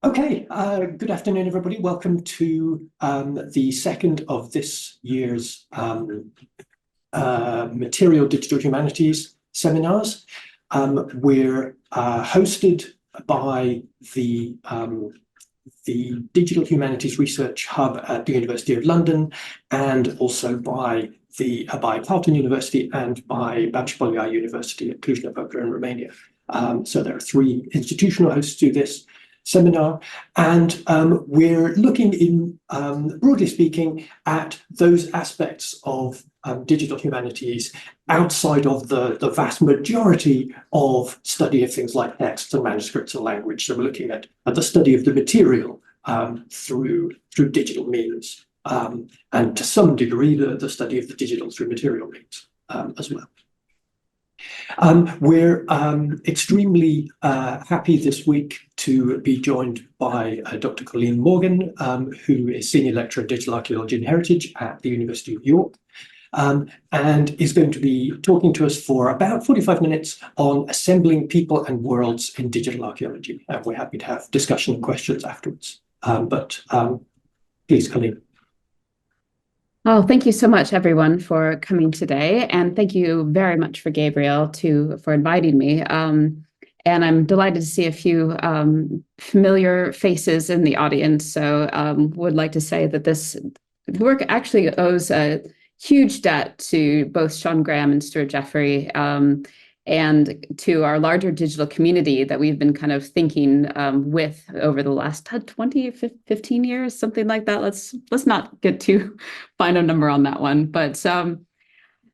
Okay, good afternoon, everybody. Welcome to the second of this year's Material Digital Humanities seminars. We're hosted by the Digital Humanities Research Hub at the University of London, and also by Carleton University and by Babeș-Bolyai University at Cluj-Napoca in Romania. So there are three institutional hosts to this seminar, and we're looking in, broadly speaking, at those aspects of digital humanities outside of the vast majority of study of things like texts and manuscripts and language. So we're looking at the study of the material through digital means, and to some degree the study of the digital through material means as well. We're extremely happy this week to be joined by Dr. Colleen Morgan, who is Senior Lecturer in Digital Archaeology and Heritage at the University of York, and is going to be talking to us for about 45 minutes on assembling people and worlds in digital archaeology. And we're happy to have discussion and questions afterwards. Please, Colleen. Oh, thank you so much, everyone, for coming today. And thank you very much for Gabriel for inviting me. And I'm delighted to see a few familiar faces in the audience. So would like to say that this work actually owes a huge debt to both Sean Graham and Stuart Jeffrey, and to our larger digital community that we've been kind of thinking with over the last 20, 15 years, something like that. Let's not get too fine a number on that one. But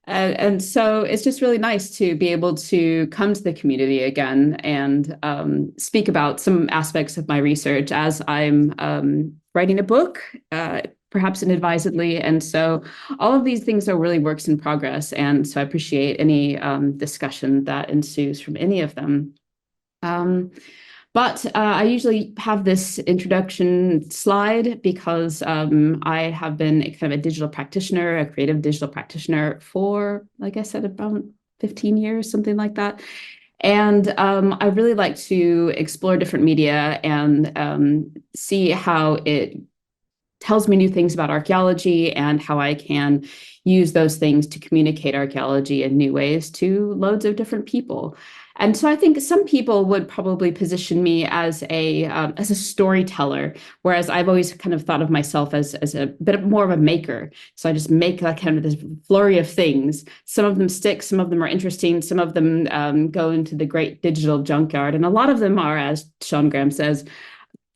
and so it's just really nice to be able to come to the community again and speak about some aspects of my research as I'm writing a book, perhaps inadvisedly. And so all of these things are really works in progress. And so I appreciate any discussion that ensues from any of them. But I usually have this introduction slide because I have been kind of a digital practitioner, a creative digital practitioner for, like I said, about 15 years, something like that. And I really like to explore different media and see how it tells me new things about archaeology and how I can use those things to communicate archaeology in new ways to loads of different people. And so I think some people would probably position me as a storyteller, whereas I've always kind of thought of myself as a bit more of a maker. So I just make that kind of this flurry of things. Some of them stick, some of them are interesting, some of them go into the great digital junkyard, and a lot of them are, as Sean Graham says,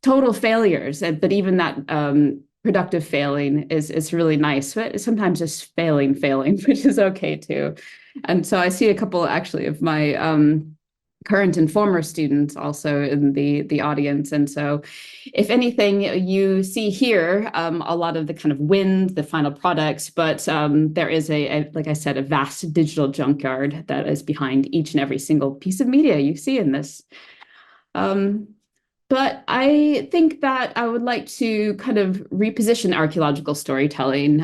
total failures. But even that productive failing is really nice, but sometimes just failing, which is okay too. And so I see a couple actually of my current and former students also in the audience. And so if anything, you see here a lot of the kind of wins, the final products, but there is like I said, a vast digital junkyard that is behind each and every single piece of media you see in this. But I think that I would like to kind of reposition archaeological storytelling,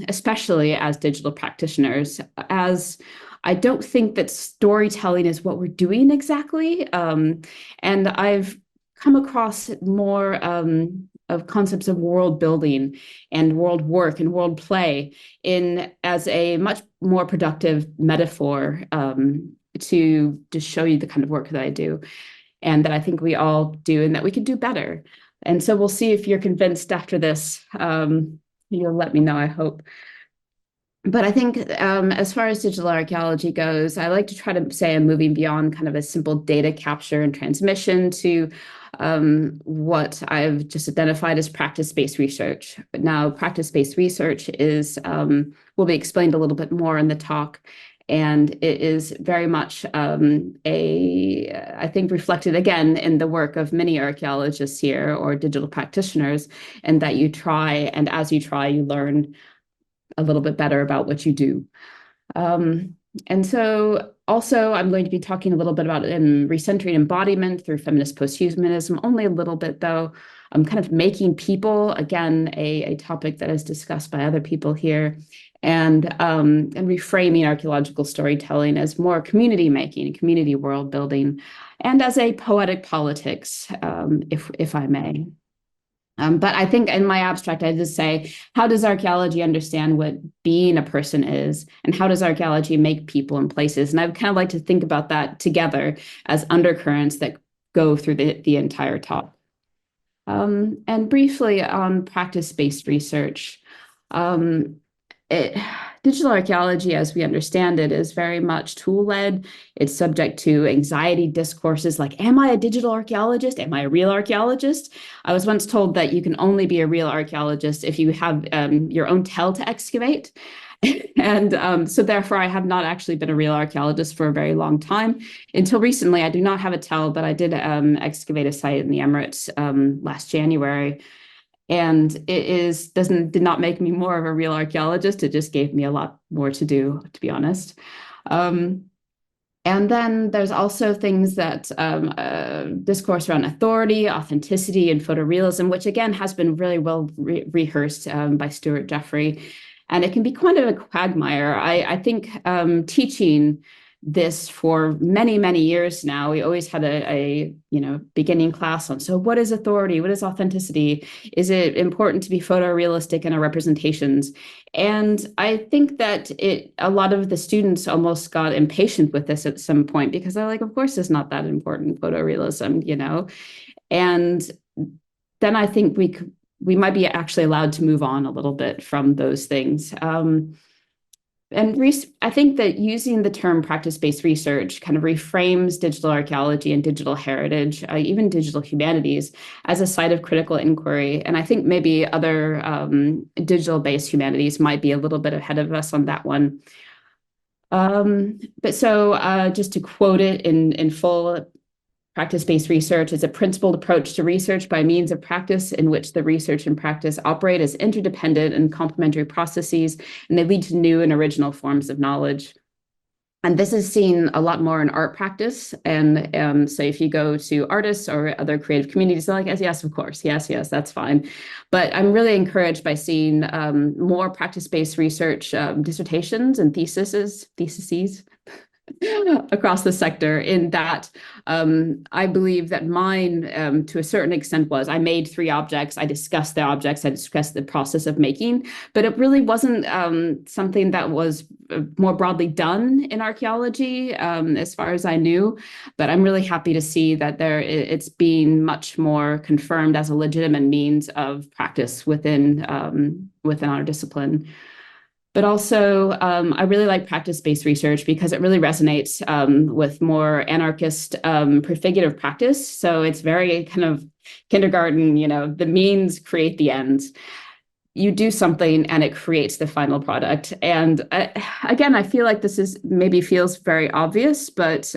especially as digital practitioners, as I don't think that storytelling is what we're doing exactly. And I've come across more of concepts of world building and world work and world play as a much more productive metaphor to show you the kind of work that I do, and that I think we all do, and that we could do better. And so we'll see if you're convinced after this. You'll let me know, I hope. But I think as far as digital archaeology goes, I like to try to say I'm moving beyond kind of a simple data capture and transmission to what I've just identified as practice-based research. But now practice-based research will be explained a little bit more in the talk. And it is very much I think, reflected again in the work of many archaeologists here or digital practitioners, and that you try, and as you try, you learn a little bit better about what you do. And so Also, I'm going to be talking a little bit about recentering embodiment through feminist posthumanism, only a little bit though. I'm kind of making people, again, a topic that is discussed by other people here, and reframing archaeological storytelling as more community making, community world building, and as a poetic politics, if I may. But I think in my abstract, I just say, how does archaeology understand what being a person is? And how does archaeology make people and places? And I would kind of like to think about that together as undercurrents that go through the entire talk. And briefly on practice-based research. Digital archaeology, as we understand it, is very much tool-led. It's subject to anxiety discourses like, am I a digital archaeologist? Am I a real archaeologist? I was once told that you can only be a real archaeologist if you have your own tell to excavate. And so therefore, I have not actually been a real archaeologist for a very long time. Until recently, I do not have a tell, but I did excavate a site in the Emirates last January. And it did not make me more of a real archaeologist. It just gave me a lot more to do, to be honest. And then there's also things that discourse around authority, authenticity, and photorealism, which again has been really well rehearsed by Stuart Jeffrey. And it can be kind of a quagmire. I think teaching this for many, many years now, we always had a beginning class on, so what is authority? What is authenticity? Is it important to be photorealistic in our representations? And I think that a lot of the students almost got impatient with this at some point because they're like, of course, it's not that important, photorealism, And then I think we might be actually allowed to move on a little bit from those things. And I think that using the term practice-based research kind of reframes digital archaeology and digital heritage, even digital humanities, as a site of critical inquiry. And I think maybe other digital-based humanities might be a little bit ahead of us on that one. But so just to quote it in full, practice-based research is a principled approach to research by means of practice in which the research and practice operate as interdependent and complementary processes, and they lead to new and original forms of knowledge. And this is seen a lot more in art practice. And so if you go to artists or other creative communities, they're like, yes, of course. Yes, that's fine. But I'm really encouraged by seeing more practice-based research dissertations and theses across the sector, in that I believe that mine, to a certain extent, was I made 3 objects, I discussed the objects, I discussed the process of making, but it really wasn't something that was more broadly done in archaeology, as far as I knew. But I'm really happy to see that it's being much more confirmed as a legitimate means of practice within our discipline. But also, I really like practice-based research because it really resonates with more anarchist prefigurative practice. So it's very kind of kindergarten, the means create the ends. You do something and it creates the final product. And again, I feel like this maybe feels very obvious, but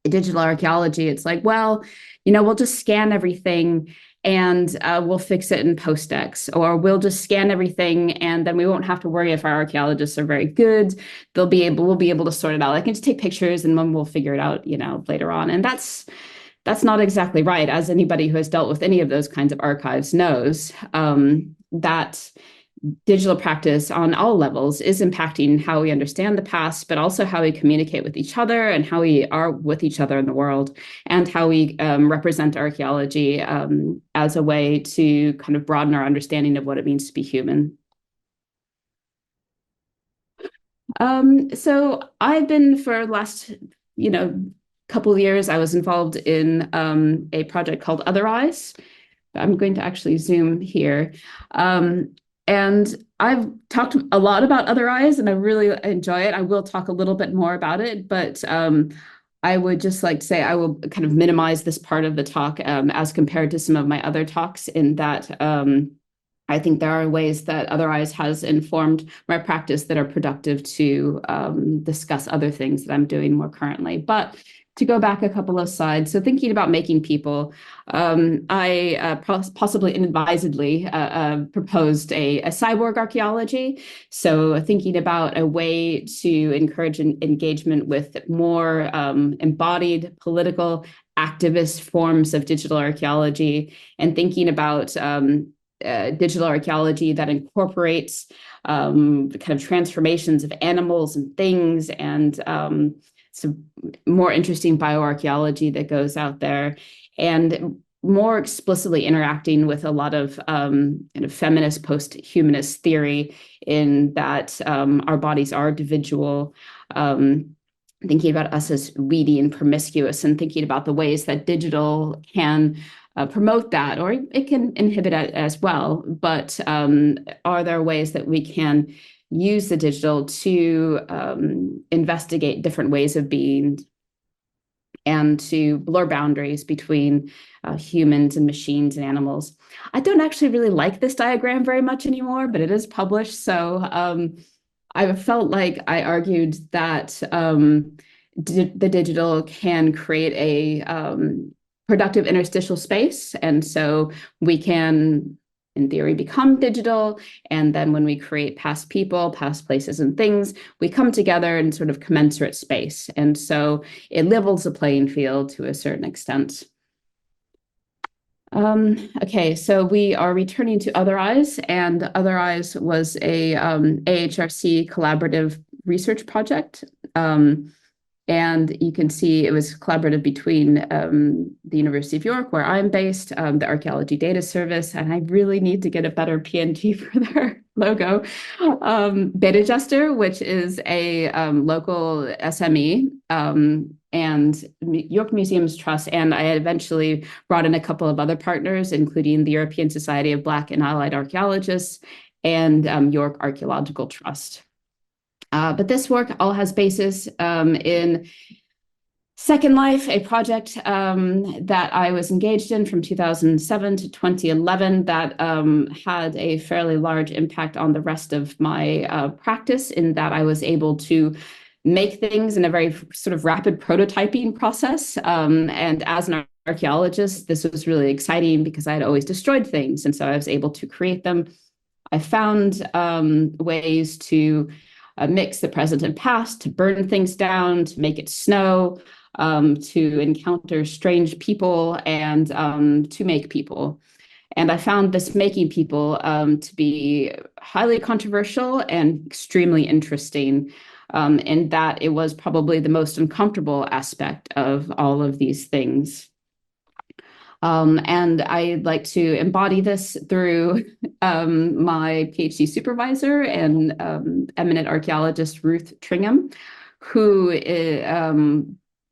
digital archaeology, it's like, well, we'll just scan everything and we'll fix it in post-ex, or we'll just scan everything and then we won't have to worry if our archaeologists are very good. We'll be able to sort it out. I can just take pictures and then we'll figure it out, later on. And that's not exactly right. As anybody who has dealt with any of those kinds of archives knows, that digital practice on all levels is impacting how we understand the past, but also how we communicate with each other and how we are with each other in the world, and how we represent archaeology as a way to kind of broaden our understanding of what it means to be human. So I've been, for the last, couple of years, I was involved in a project called Other Eyes. I'm going to actually zoom here. And I've talked a lot about Other Eyes and I really enjoy it. I will talk a little bit more about it, but I would just like to say I will kind of minimize this part of the talk as compared to some of my other talks, in that I think there are ways that Other Eyes has informed my practice that are productive to discuss other things that I'm doing more currently. But to go back a couple of slides, so thinking about making people, I possibly inadvisedly proposed a cyborg archaeology. So thinking about a way to encourage engagement with more embodied political activist forms of digital archaeology, and thinking about digital archaeology that incorporates kind of transformations of animals and things, and some more interesting bioarchaeology that goes out there, and more explicitly interacting with a lot of kind of feminist post-humanist theory, in that our bodies are individual, thinking about us as weedy and promiscuous, and thinking about the ways that digital can promote that, or it can inhibit it as well. But are there ways that we can use the digital to investigate different ways of being, and to blur boundaries between humans and machines and animals? I don't actually really like this diagram very much anymore, but it is published. So I felt like I argued that the digital can create a productive interstitial space. And so we can, in theory, become digital. And then when we create past people, past places and things, we come together in sort of commensurate space. And so it levels the playing field to a certain extent. Okay, so we are returning to Other Eyes, and Other Eyes was a AHRC collaborative research project. And you can see it was collaborative between the University of York, where I'm based, the Archaeology Data Service, and I really need to get a better PNG for their logo, Beta Jester, which is a local SME, and York Museums Trust, and I eventually brought in a couple of other partners, including the European Society of Black and Allied Archaeologists and York Archaeological Trust. But this work all has basis in Second Life, a project that I was engaged in from 2007 to 2011 that had a fairly large impact on the rest of my practice, in that I was able to make things in a very sort of rapid prototyping process. And as an archaeologist, this was really exciting because I had always destroyed things. And so I was able to create them. I found ways to mix the present and past, to burn things down, to make it snow, to encounter strange people, and to make people. And I found this making people to be highly controversial and extremely interesting, in that it was probably the most uncomfortable aspect of all of these things. And I'd like to embody this through my PhD supervisor and eminent archaeologist Ruth Tringham, who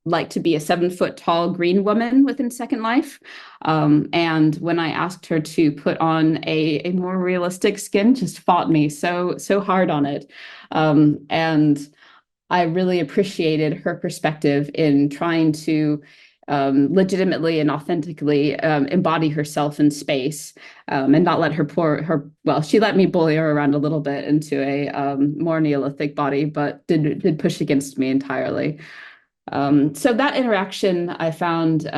liked to be a 7-foot tall green woman within Second Life. And when I asked her to put on a more realistic skin, just fought me so hard on it. And I really appreciated her perspective in trying to legitimately and authentically embody herself in space, and not let well, she let me bully her around a little bit into a more Neolithic body, but did push against me entirely. So that interaction I found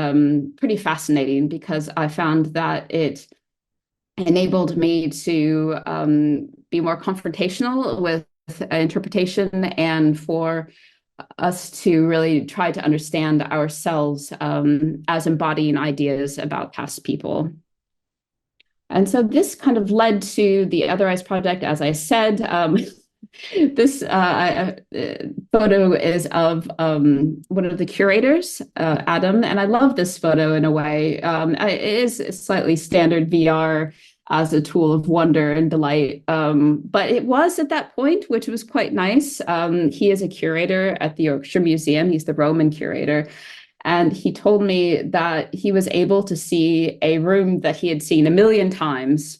pretty fascinating, because I found that it enabled me to be more confrontational with interpretation, and for us to really try to understand ourselves as embodying ideas about past people. And so this kind of led to the Other Eyes project, as I said. This photo is of one of the curators, Adam, and I love this photo in a way. It is slightly standard VR as a tool of wonder and delight. But it was at that point, which was quite nice. He is a curator at the Yorkshire Museum. He's the Roman curator. And he told me that he was able to see a room that he had seen a million times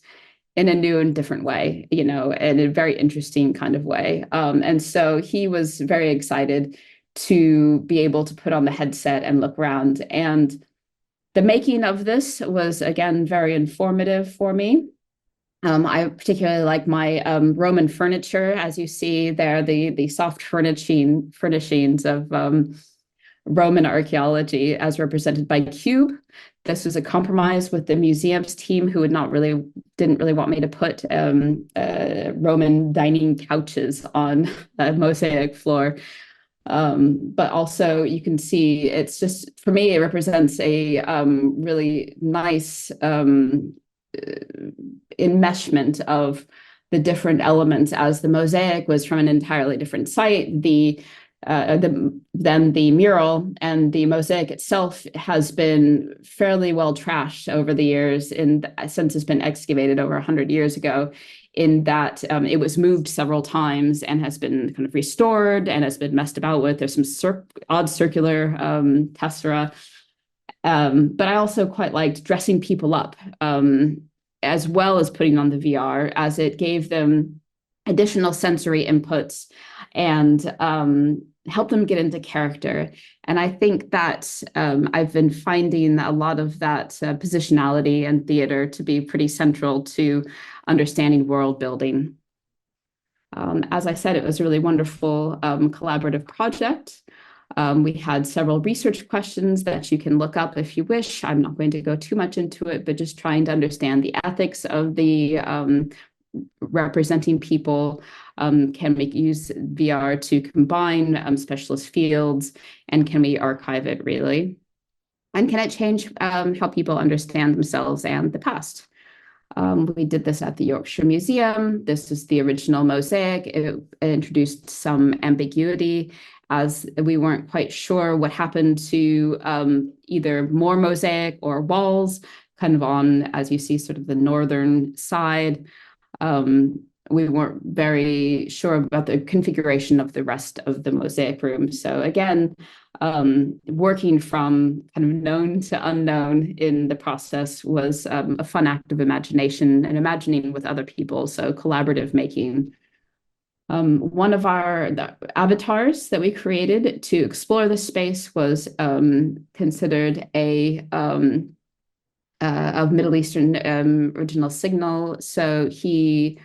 in a new and different way, in a very interesting kind of way. And so he was very excited to be able to put on the headset and look around. And the making of this was, again, very informative for me. I particularly like my Roman furniture, as you see there, the soft furnishings of Roman archaeology as represented by cube. This was a compromise with the museums team, who didn't really want me to put Roman dining couches on a mosaic floor. But also you can see it's just, for me, it represents a really nice enmeshment of the different elements, as the mosaic was from an entirely different site. Then the mural and the mosaic itself has been fairly well trashed over the years, since it's been excavated over 100 years ago, in that it was moved several times and has been kind of restored and has been messed about with. There's some odd circular tessera. But I also quite liked dressing people up, as well as putting on the VR, as it gave them additional sensory inputs and help them get into character. And I think that I've been finding a lot of that positionality in theater to be pretty central to understanding world building. As I said, it was a really wonderful collaborative project. We had several research questions that you can look up if you wish. I'm not going to go too much into it, but just trying to understand the ethics of the representing people. Can we use VR to combine specialist fields, and can we archive it really? And can it change how people understand themselves and the past? We did this at the Yorkshire Museum. This is the original mosaic. It introduced some ambiguity, as we weren't quite sure what happened to either more mosaic or walls, kind of on, as you see, sort of the northern side. We weren't very sure about the configuration of the rest of the mosaic room. So again, working from kind of known to unknown in the process was a fun act of imagination and imagining with other people, so collaborative making. One of the avatars that we created to explore the space was considered of Middle Eastern original signal. So he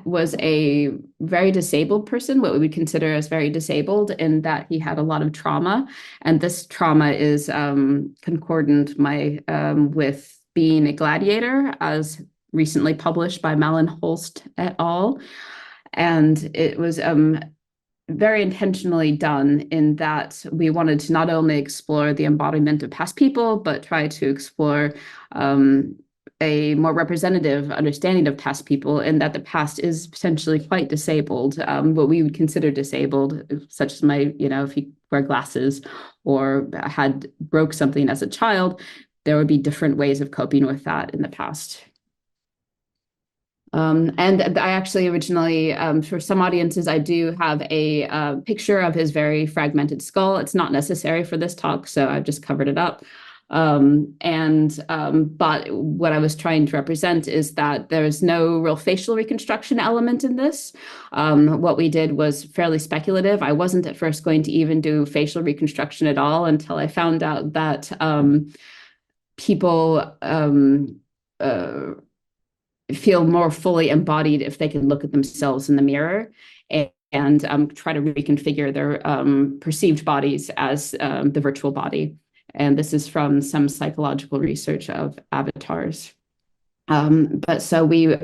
was a very disabled person, what we would consider as very disabled, in that he had a lot of trauma. And this trauma is concordant with being a gladiator, as recently published by Malin Holst et al. And it was very intentionally done in that we wanted to not only explore the embodiment of past people, but try to explore a more representative understanding of past people, in that the past is potentially quite disabled, what we would consider disabled, such as if you wear glasses or broke something as a child, there would be different ways of coping with that in the past. And I actually originally, for some audiences, I do have a picture of his very fragmented skull. It's not necessary for this talk, so I've just covered it up. But what I was trying to represent is that there's no real facial reconstruction element in this. What we did was fairly speculative. I wasn't at first going to even do facial reconstruction at all until I found out that people feel more fully embodied if they can look at themselves in the mirror and try to reconfigure their perceived bodies as the virtual body. And this is from some psychological research of avatars. But so we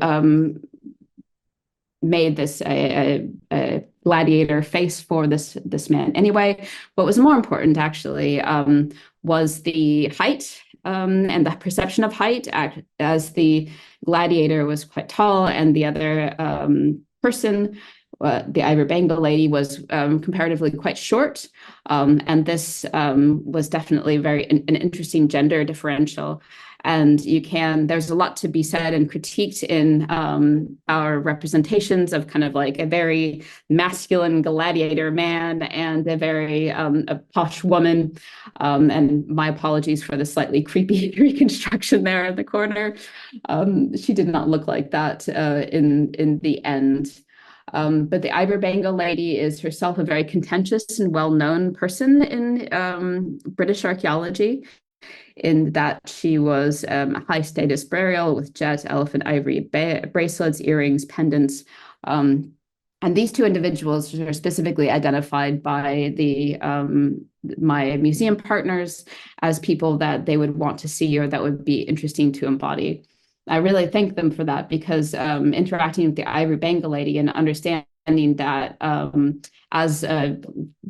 made this a gladiator face for this man. Anyway, what was more important actually was the height and the perception of height, as the gladiator was quite tall and the other person, the Ivory Bengal lady, was comparatively quite short. And this was definitely an interesting gender differential. And there's a lot to be said and critiqued in our representations of kind of like a very masculine gladiator man and a very a posh woman. And my apologies for the slightly creepy reconstruction there in the corner. She did not look like that in the end. But the Ivory Bengal lady is herself a very contentious and well-known person in British archaeology, in that she was a high-status burial with jet, elephant ivory bracelets, earrings, pendants. And these two individuals are specifically identified by my museum partners as people that they would want to see or that would be interesting to embody. I really thank them for that, because interacting with the ivory Bengal lady and understanding that as a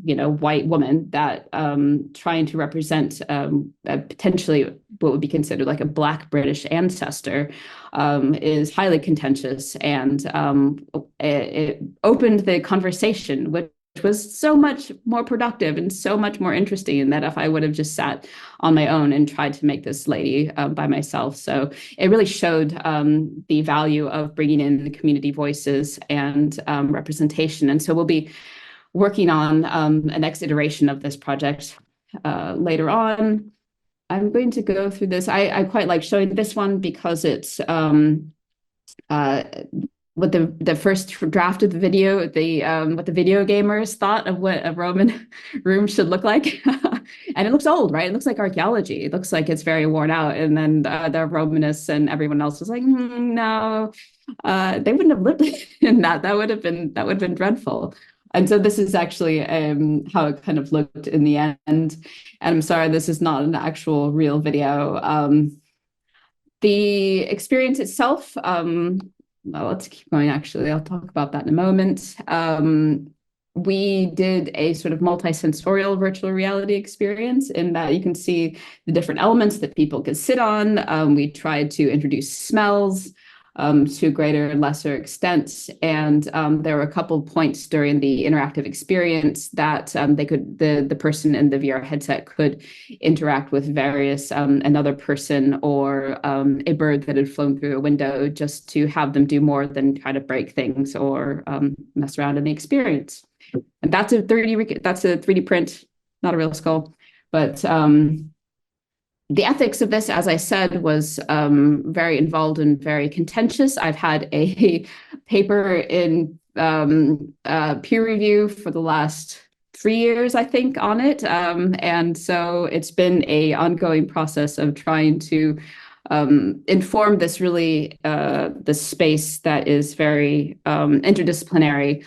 white woman, that trying to represent potentially what would be considered like a Black British ancestor is highly contentious, and it opened the conversation, which was so much more productive and so much more interesting than if I would have just sat on my own and tried to make this lady by myself. So it really showed the value of bringing in the community voices and representation. And so we'll be working on a next iteration of this project later on. I'm going to go through this. I quite like showing this one because it's what the first draft of the video, what the video gamers thought of what a Roman room should look like. And it looks old, right? It looks like archaeology. It looks like it's very worn out. And then the Romanists and everyone else was like, no, they wouldn't have lived in that. That would have been dreadful. And so this is actually how it kind of looked in the end. And I'm sorry, this is not an actual real video. The experience itself, well, let's keep going, actually. I'll talk about that in a moment. We did a sort of multi-sensorial virtual reality experience in that you can see the different elements that people could sit on. We tried to introduce smells to a greater and lesser extent. And there were a couple of points during the interactive experience that the person in the VR headset could interact with various another person or a bird that had flown through a window, just to have them do more than try to break things or mess around in the experience. And that's a 3D print, not a real skull, but the ethics of this, as I said, was very involved and very contentious. I've had a paper in peer review for the last 3 years, I think, on it. And so it's been an ongoing process of trying to inform this really, this space that is very interdisciplinary,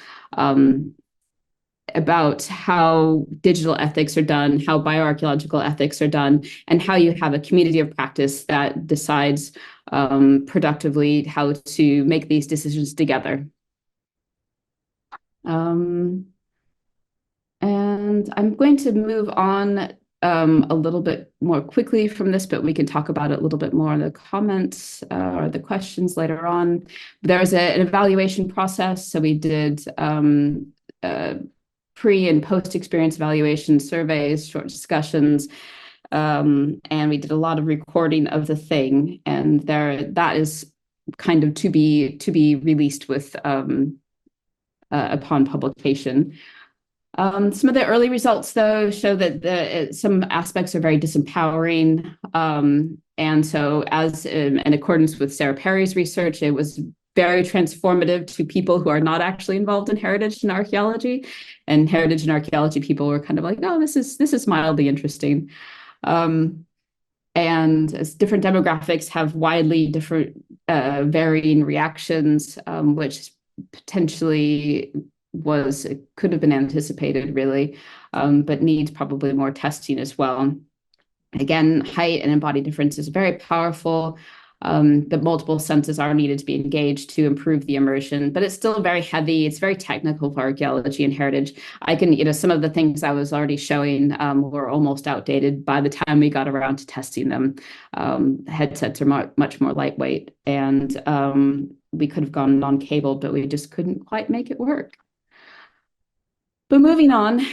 about how digital ethics are done, how bioarchaeological ethics are done, and how you have a community of practice that decides productively how to make these decisions together. And I'm going to move on a little bit more quickly from this, but we can talk about it a little bit more in the comments or the questions later on. There's an evaluation process. So we did pre and post experience evaluation surveys, short discussions, and we did a lot of recording of the thing. And that is kind of to be released with upon publication. Some of the early results, though, show that some aspects are very disempowering. And so, as in accordance with Sarah Perry's research, it was very transformative to people who are not actually involved in heritage and archaeology. And heritage and archaeology people were kind of like, oh, this is mildly interesting. And as different demographics have widely different varying reactions, which potentially could have been anticipated, really, but needs probably more testing as well. Again, height and embodied difference is very powerful. The multiple senses are needed to be engaged to improve the immersion, but it's still very heavy. It's very technical for archaeology and heritage. Some of the things I was already showing were almost outdated by the time we got around to testing them. Headsets are much more lightweight, and we could have gone non-cable, but we just couldn't quite make it work. But moving on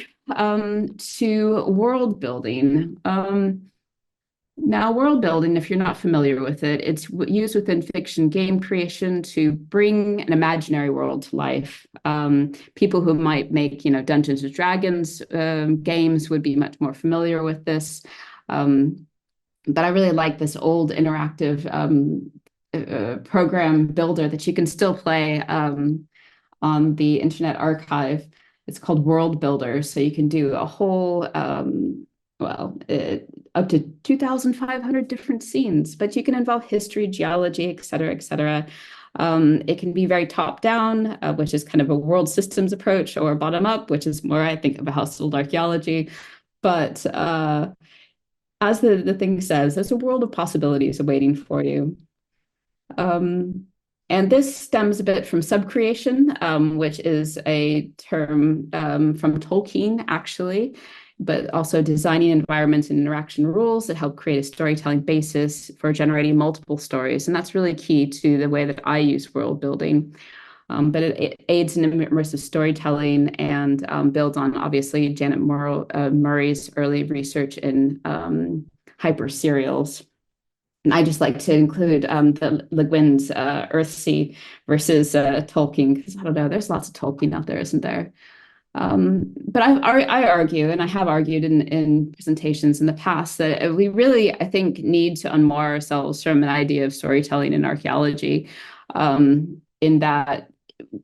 to world building. Now, world building, if you're not familiar with it, it's used within fiction game creation to bring an imaginary world to life. People who might make, Dungeons and Dragons games would be much more familiar with this. But I really like this old interactive program builder that you can still play on the Internet Archive. It's called World Builder. So you can do a whole, up to 2,500 different scenes, but you can involve history, geology, et cetera, et cetera. It can be very top down, which is kind of a world systems approach, or bottom up, which is more, I think, of a household archaeology. But as the thing says, there's a world of possibilities awaiting for you. And this stems a bit from subcreation, which is a term from Tolkien, actually, but also designing environments and interaction rules that help create a storytelling basis for generating multiple stories. And that's really key to the way that I use world building. But it aids in immersive storytelling and builds on, obviously, Janet Murray's early research in hyper serials. And I just like to include the Le Guin's Earthsea versus Tolkien, because I don't know, there's lots of Tolkien out there, isn't there? But I argue, and I have argued in presentations in the past, that we really, I think, need to unmoor ourselves from an idea of storytelling in archaeology, in that,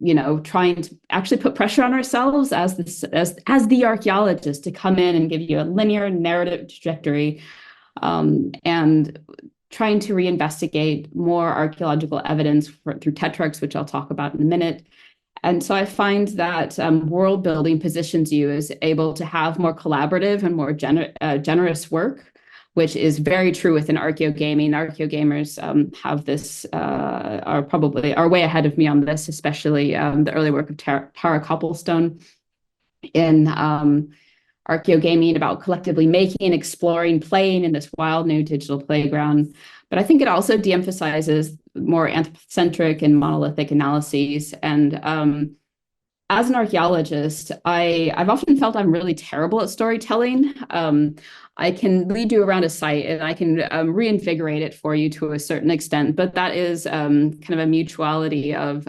you know, trying to actually put pressure on ourselves as the archaeologist to come in and give you a linear narrative trajectory, and trying to reinvestigate more archaeological evidence through Tetrarchs, which I'll talk about in a minute. And so I find that world building positions you as able to have more collaborative and more generous work, which is very true within archaeogaming. Archaeogamers have this, are way ahead of me on this, especially the early work of Tara Copplestone in archaeogaming, about collectively making, exploring, playing in this wild new digital playground. But I think it also de-emphasizes more anthropocentric and monolithic analyses. And as an archaeologist, I've often felt I'm really terrible at storytelling. I can lead you around a site and I can reinvigorate it for you to a certain extent, but that is kind of a mutuality of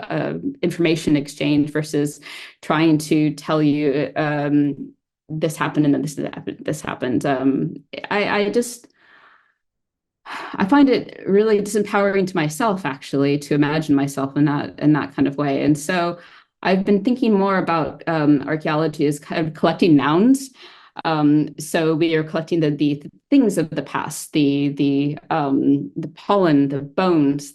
information exchange versus trying to tell you this happened and then this happened. I find it really disempowering to myself, actually, to imagine myself in that kind of way. And so I've been thinking more about archaeology as kind of collecting nouns. So we are collecting the things of the past, the pollen, the bones,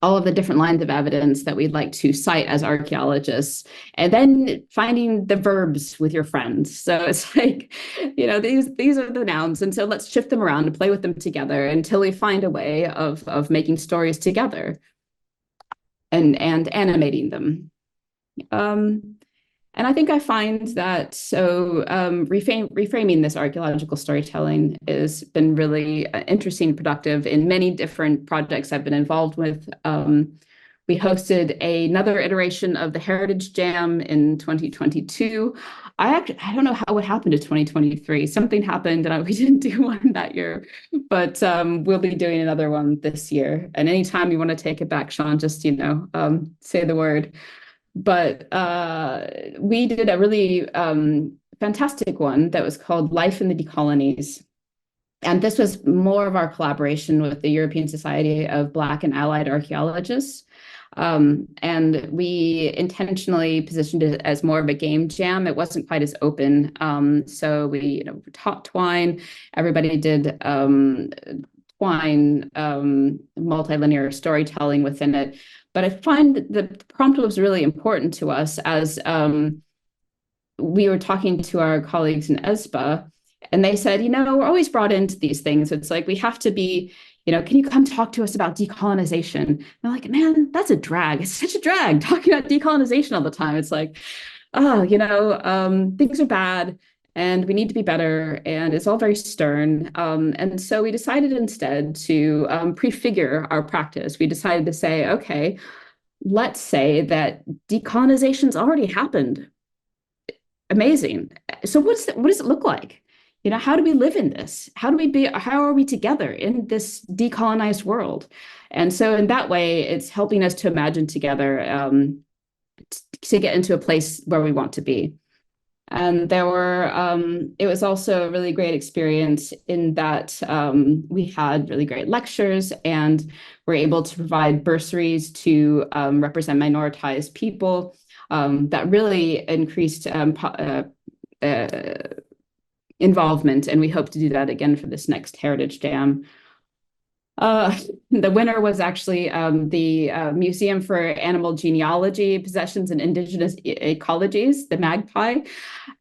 all of the different lines of evidence that we'd like to cite as archaeologists, and then finding the verbs with your friends. So it's like, you know, these are the nouns, and so let's shift them around and play with them together until we find a way of making stories together and animating them. And I think I find that reframing this archaeological storytelling has been really interesting and productive in many different projects I've been involved with. We hosted another iteration of the Heritage Jam in 2022. I don't know what happened to 2023. Something happened and we didn't do one that year, but we'll be doing another one this year. And anytime you want to take it back, Sean, just, you know, say the word. But we did a really fantastic one that was called Life in the Decolonies. And this was more of our collaboration with the European Society of Black and Allied Archaeologists. And we intentionally positioned it as more of a game jam. It wasn't quite as open. So we, you know, taught twine. Everybody did twine, multilinear storytelling within it. But I find that the prompt was really important to us as we were talking to our colleagues in ESPA, and they said, you know, we're always brought into these things. It's like, we have to be, you know, can you come talk to us about decolonization? And I'm like, man, that's a drag. It's such a drag talking about decolonization all the time. It's like, oh, you know, things are bad and we need to be better. And it's all very stern. And so we decided instead to prefigure our practice. We decided to say, okay, let's say that decolonization's already happened. Amazing. So what does it look like? You know, how do we live in this? How are we together in this decolonized world? And so in that way, it's helping us to imagine together to get into a place where we want to be. And it was also a really great experience in that we had really great lectures and were able to provide bursaries to represent minoritized people that really increased involvement. And we hope to do that again for this next Heritage Jam. The winner was actually the Museum for Animal Genealogy, Possessions and Indigenous Ecologies, the Magpie.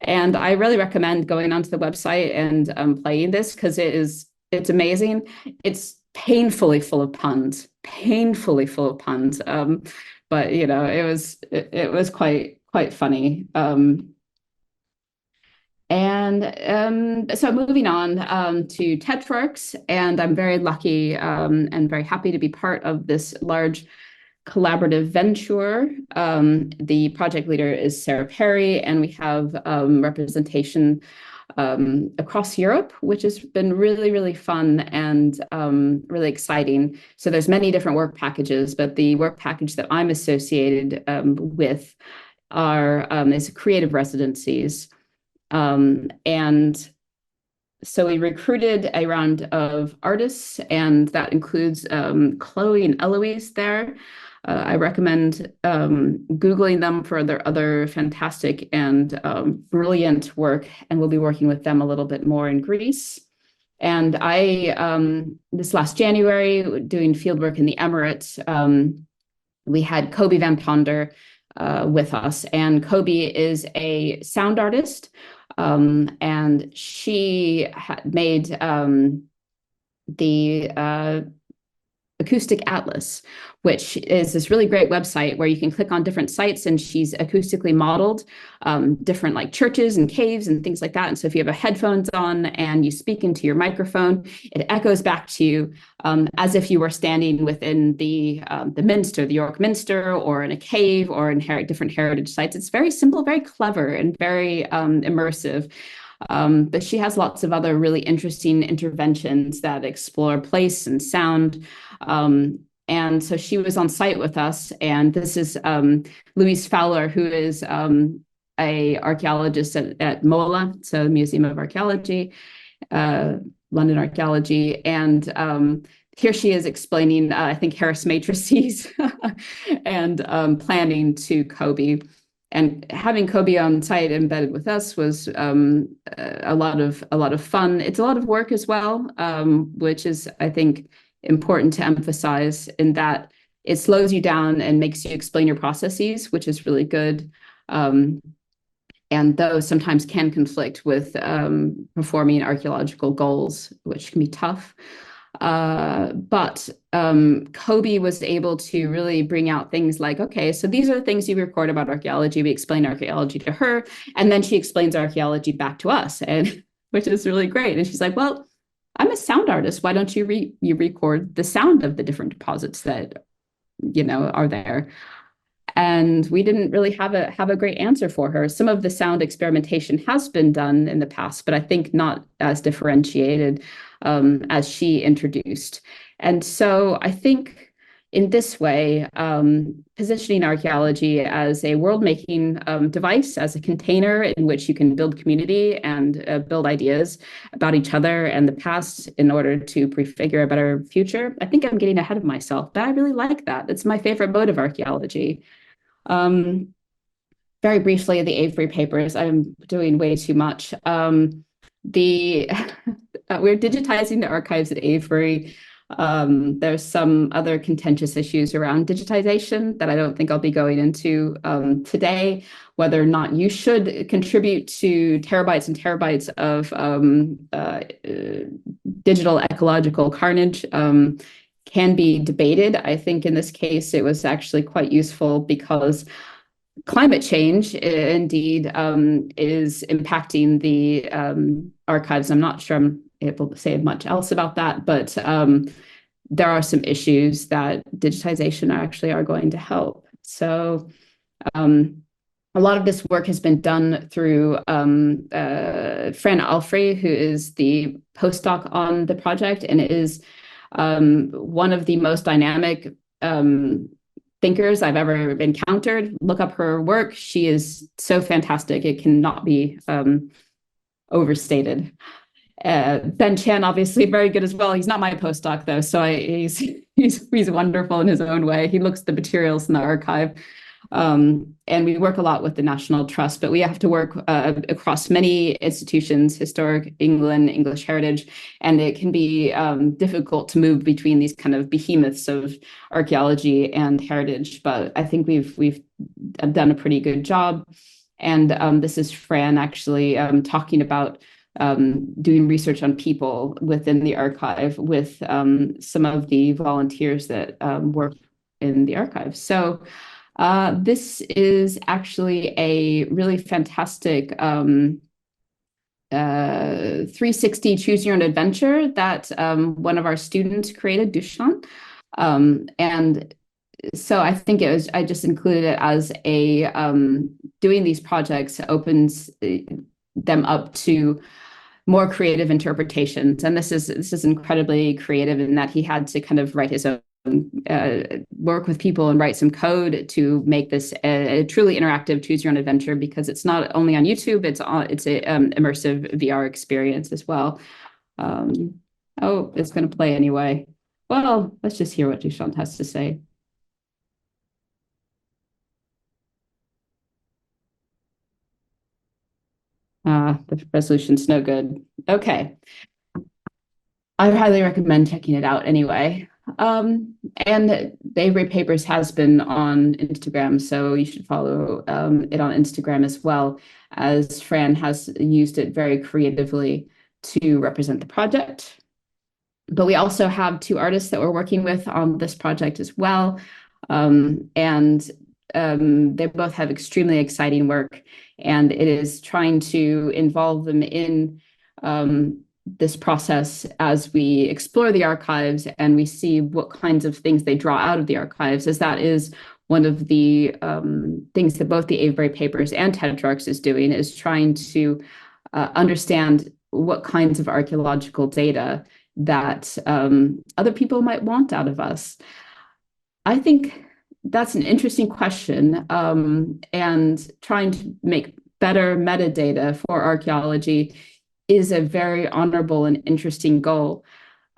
And I really recommend going onto the website and playing this because it's amazing. It's painfully full of puns, painfully full of puns. But you know, it was quite funny. So moving on to TEDxWorks, and I'm very lucky and very happy to be part of this large collaborative venture. The project leader is Sarah Perry, and we have representation across Europe, which has been really, really fun and really exciting. So there's many different work packages, but the work package that I'm associated with is creative residencies. And so we recruited a round of artists, and that includes Chloe and Eloise there. I recommend Googling them for their other fantastic and brilliant work, and we'll be working with them a little bit more in Greece. And this last January, doing fieldwork in the Emirates, we had Kobe Van Ponder with us, and Kobe is a sound artist. And she made the Acoustic Atlas, which is this really great website where you can click on different sites, and she's acoustically modeled different like churches and caves and things like that. And so if you have headphones on and you speak into your microphone, it echoes back to you as if you were standing within the Minster, the York Minster, or in a cave, or in different heritage sites. It's very simple, very clever, and very immersive. But she has lots of other really interesting interventions that explore place and sound. And so she was on site with us, and this is Louise Fowler, who is a archaeologist at MOLA, so the Museum of Archaeology, London Archaeology, and here she is explaining, I think, Harris matrices and planning to Kobe. And having Kobe on site embedded with us was a lot of fun. It's a lot of work as well, which is, I think, important to emphasize, in that it slows you down and makes you explain your processes, which is really good. And those sometimes can conflict with performing archaeological goals, which can be tough. But Kobe was able to really bring out things like, okay, so these are the things you record about archaeology. We explain archaeology to her, and then she explains archaeology back to us, and which is really great. And she's like, well, I'm a sound artist. Why don't you record the sound of the different deposits that, you know, are there? And we didn't really have a great answer for her. Some of the sound experimentation has been done in the past, but I think not as differentiated as she introduced. And so I think in this way, positioning archaeology as a world-making device, as a container in which you can build community and build ideas about each other and the past in order to prefigure a better future. I think I'm getting ahead of myself, but I really like that. It's my favorite mode of archaeology. Very briefly, the Avery papers. I'm doing way too much. We're digitizing the archives at Avery. There's some other contentious issues around digitization that I don't think I'll be going into today, whether or not you should contribute to terabytes and terabytes of digital ecological carnage can be debated. I think in this case, it was actually quite useful because climate change indeed is impacting the archives. I'm not sure I'm able to say much else about that, but there are some issues that digitization actually are going to help. So a lot of this work has been done through Fran Alfrey, who is the postdoc on the project and is one of the most dynamic thinkers I've ever encountered. Look up her work. She is so fantastic. It cannot be overstated. Ben Chan, obviously very good as well. He's not my postdoc though, so he's wonderful in his own way. He looks at the materials in the archive. And we work a lot with the National Trust, but we have to work across many institutions, historic England, English heritage, and it can be difficult to move between these kind of behemoths of archaeology and heritage. But I think we've done a pretty good job. And this is Fran actually talking about doing research on people within the archive with some of the volunteers that work in the archive. So this is actually a really fantastic 360 choose your own adventure that one of our students created, Dushan. And so I think I just included it as a doing these projects opens them up to more creative interpretations. And this is incredibly creative in that he had to kind of write his own work with people and write some code to make this a truly interactive choose your own adventure, because it's not only on YouTube, it's a immersive VR experience as well. Oh, it's going to play anyway. Well, let's just hear what Dushan has to say. The resolution's no good. Okay. I highly recommend checking it out anyway. And the Avery Papers has been on Instagram, so you should follow it on Instagram as well, as Fran has used it very creatively to represent the project. But we also have two artists that we're working with on this project as well. And they both have extremely exciting work, and it is trying to involve them in this process as we explore the archives and we see what kinds of things they draw out of the archives, as that is one of the things that both the Avery Papers and Tetrarchs is doing, is trying to understand what kinds of archaeological data that other people might want out of us. I think that's an interesting question, and trying to make better metadata for archaeology is a very honorable and interesting goal.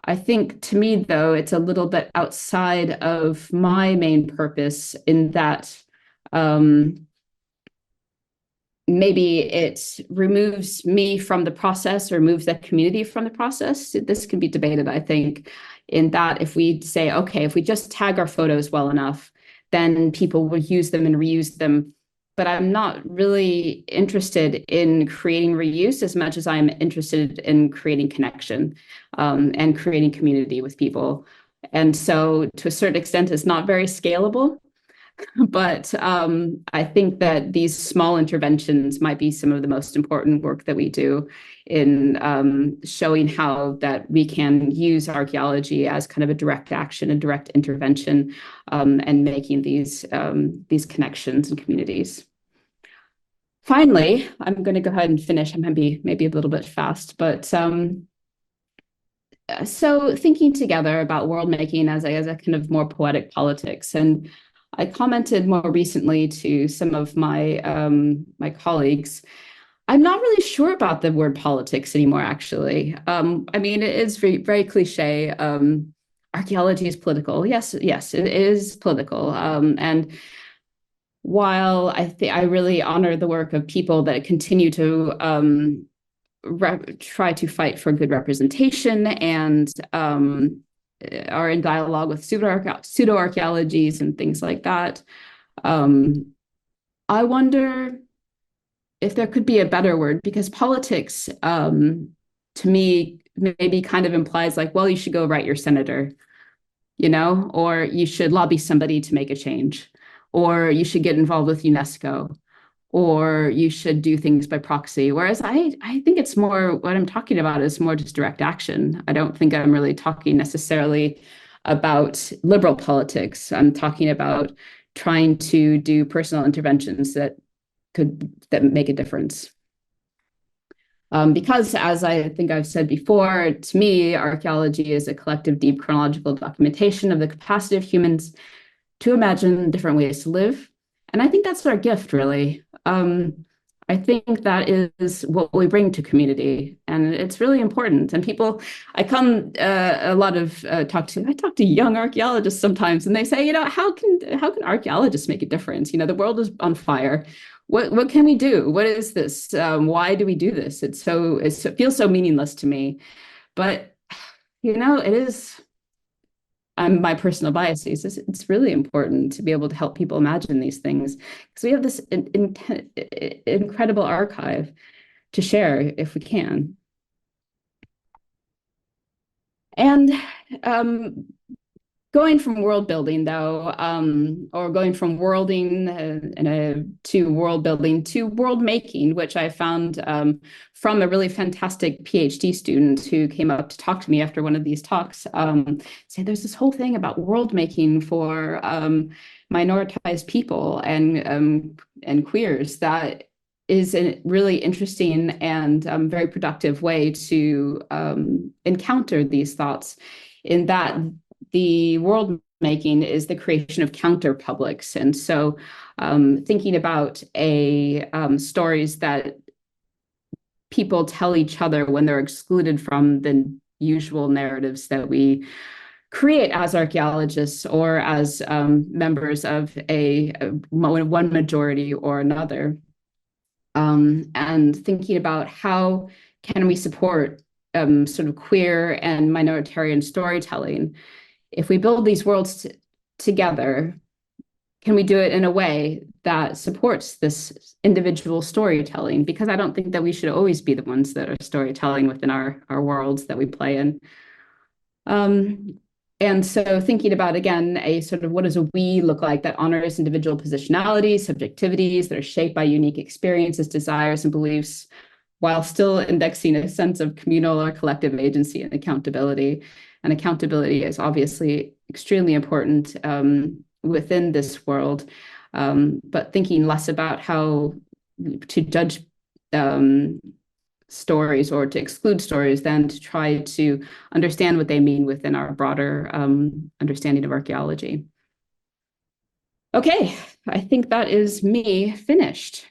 I think, to me, though, it's a little bit outside of my main purpose, in that maybe it removes me from the process or removes the community from the process. This can be debated, I think, in that if we say, okay, if we just tag our photos well enough, then people will use them and reuse them. But I'm not really interested in creating reuse as much as I'm interested in creating connection and creating community with people. And so, to a certain extent, it's not very scalable. But I think that these small interventions might be some of the most important work that we do in showing how that we can use archaeology as kind of a direct action, a direct intervention, and making these connections and communities. Finally, I'm going to go ahead and finish. I'm going to be maybe a little bit fast, but so thinking together about world making as a kind of more poetic politics. And I commented more recently to some of my my colleagues, I'm not really sure about the word politics anymore, actually. I mean, it is very, very cliche. Archaeology is political. Yes, it is political. And while I really honor the work of people that continue to try to fight for good representation and are in dialogue with pseudo-archaeologies and things like that, I wonder if there could be a better word, because politics, to me, maybe kind of implies like, well, you should go write your senator, or you should lobby somebody to make a change, or you should get involved with UNESCO, or you should do things by proxy. Whereas I think it's more, what I'm talking about is more just direct action. I don't think I'm really talking necessarily about liberal politics. I'm talking about trying to do personal interventions that make a difference. Because, as I think I've said before, to me, archaeology is a collective, deep chronological documentation of the capacity of humans to imagine different ways to live. And I think that's our gift, really. I think that is what we bring to community, and it's really important. And people, I talk to young archaeologists sometimes, and they say, how can archaeologists make a difference? The world is on fire. What can we do? What is this? Why do we do this? It feels so meaningless to me, but it is. My personal biases, it's really important to be able to help people imagine these things, because we have this incredible archive to share if we can. And going from world building, though, or going from worlding to world building to world making, which I found from a really fantastic PhD student who came up to talk to me after one of these talks, say there's this whole thing about world making for minoritized people and queers that is a really interesting and very productive way to encounter these thoughts, in that the world making is the creation of counter publics. And so thinking about stories that people tell each other when they're excluded from the usual narratives that we create as archaeologists or as members of one majority or another. And thinking about how can we support sort of queer and minoritarian storytelling. If we build these worlds together, can we do it in a way that supports this individual storytelling? Because I don't think that we should always be the ones that are storytelling within our worlds that we play in. And so thinking about, again, a sort of what does a we look like that honors individual positionalities, subjectivities that are shaped by unique experiences, desires, and beliefs, while still indexing a sense of communal or collective agency and accountability. And accountability is obviously extremely important within this world, but thinking less about how to judge stories or to exclude stories than to try to understand what they mean within our broader understanding of archaeology. Okay, I think that is me finished.